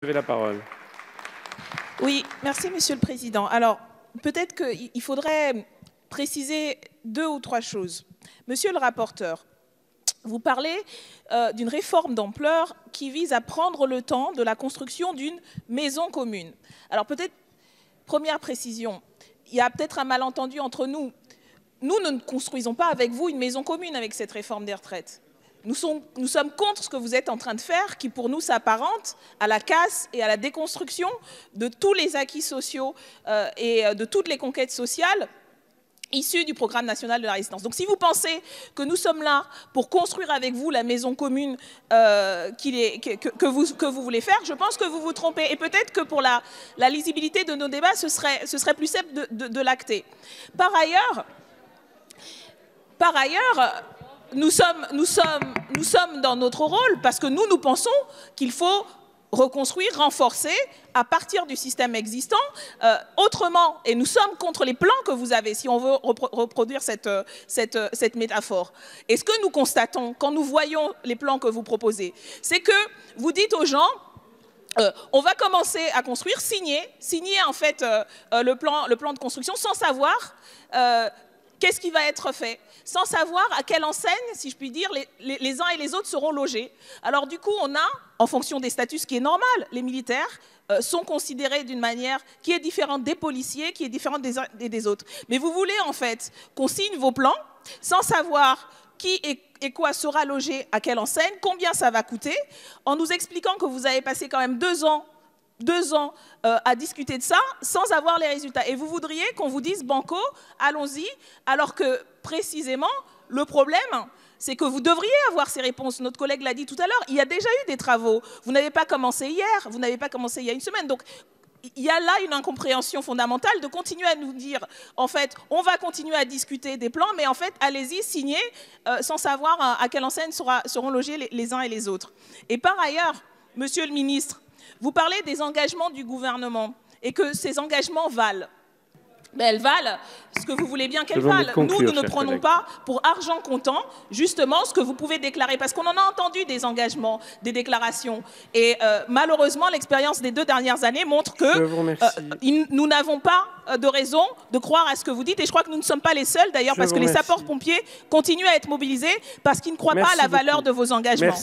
Vous avez la parole. Oui, merci Monsieur le Président. Alors, peut-être qu'il faudrait préciser 2 ou 3 choses. Monsieur le rapporteur, vous parlez d'une réforme d'ampleur qui vise à prendre le temps de la construction d'une maison commune. Alors peut-être, première précision, il y a peut-être un malentendu entre nous. Nous ne construisons pas avec vous une maison commune avec cette réforme des retraites. Nous sommes contre ce que vous êtes en train de faire, qui pour nous s'apparente à la casse et à la déconstruction de tous les acquis sociaux et de toutes les conquêtes sociales issues du programme national de la résistance. Donc si vous pensez que nous sommes là pour construire avec vous la maison commune que vous voulez faire, je pense que vous vous trompez. Et peut-être que pour la lisibilité de nos débats, ce serait plus simple de l'acter. Par ailleurs, nous sommes dans notre rôle parce que nous pensons qu'il faut reconstruire, renforcer à partir du système existant autrement. Et nous sommes contre les plans que vous avez, si on veut reproduire cette métaphore. Et ce que nous constatons quand nous voyons les plans que vous proposez, c'est que vous dites aux gens on va commencer à construire, signer en fait le plan de construction sans savoir qu'est-ce qui va être fait, sans savoir à quelle enseigne, si je puis dire, les uns et les autres seront logés. Alors du coup, on a, en fonction des statuts, ce qui est normal, les militaires sont considérés d'une manière qui est différente des policiers, qui est différente des uns et des autres. Mais vous voulez en fait qu'on signe vos plans sans savoir qui et quoi sera logé à quelle enseigne, combien ça va coûter, en nous expliquant que vous avez passé quand même 2 ans à discuter de ça sans avoir les résultats. Et vous voudriez qu'on vous dise banco, allons-y, alors que précisément le problème, c'est que vous devriez avoir ces réponses. Notre collègue l'a dit tout à l'heure, il y a déjà eu des travaux. Vous n'avez pas commencé hier, vous n'avez pas commencé il y a une semaine. Donc il y a là une incompréhension fondamentale de continuer à nous dire, en fait, on va continuer à discuter des plans, mais en fait, allez-y, signez, sans savoir à quelle enseigne seront logés les uns et les autres. Et par ailleurs, Monsieur le ministre, vous parlez des engagements du gouvernement et que ces engagements valent. Mais elles valent ce que vous voulez bien qu'elles valent. Nous ne prenons pas pour argent comptant, justement, ce que vous pouvez déclarer. Parce qu'on en a entendu des engagements, des déclarations. Et malheureusement, l'expérience des 2 dernières années montre que nous n'avons pas de raison de croire à ce que vous dites. Et je crois que nous ne sommes pas les seuls, d'ailleurs, parce que les sapeurs-pompiers continuent à être mobilisés parce qu'ils ne croient pas à la valeur de vos engagements.